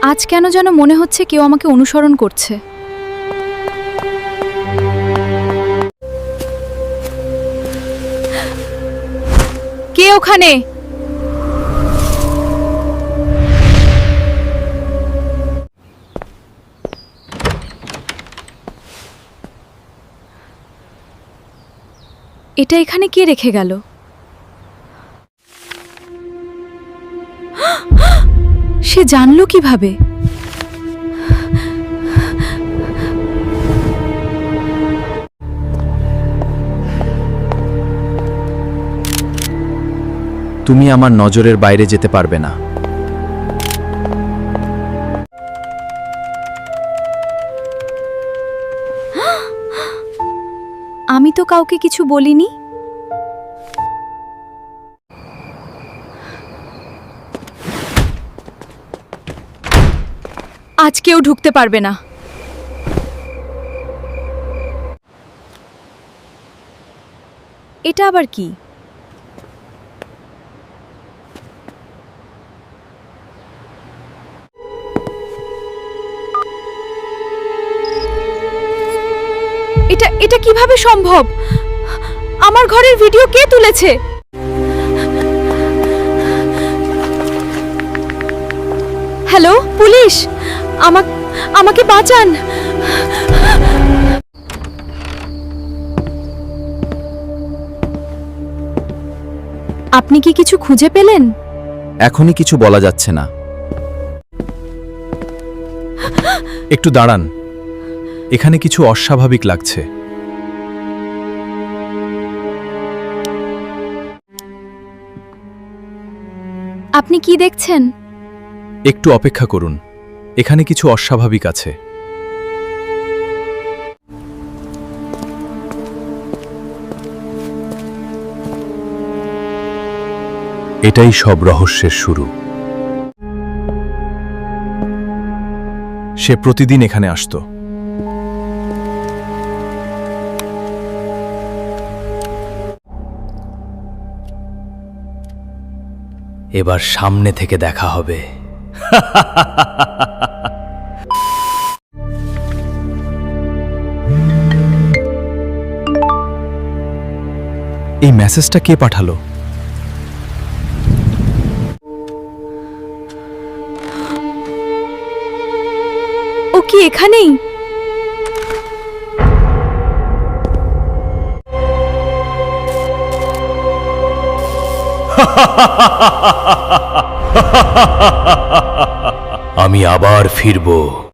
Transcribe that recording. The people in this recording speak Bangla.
আজ কেন যেন মনে হচ্ছে কেউ আমাকে অনুসরণ করছে। কে ওখানে? এটা এখানে কে রেখে গেল? সে জানলো কিভাবে? তুমি আমার নজরের বাইরে যেতে পারবে না। আমি তো কাউকে কিছু বলিনি। আজ কেউ ঢুকতে পারবে না। এটা আবার কি? এটা কিভাবে সম্ভব? আমার ঘরের ভিডিও কে তুলেছে? হ্যালো, পুলিশ, আমাকে বাঁচান। আপনি কি কিছু খুঁজে পেলেন? এখনই কিছু বলা যাচ্ছে না। একটু দাঁড়ান, এখানে কিছু অস্বাভাবিক লাগছে। আপনি কি দেখছেন? একটু অপেক্ষা করুন, এখানে কিছু অস্বাভাবিক আছে। এটাই সব রহস্যের শুরু। সে প্রতিদিন এখানে আসতো। এবার সামনে থেকে দেখা হবে। এই মেসেজটা কে পাঠালো? ও কি এখানেই? আমি আবার ফিরব।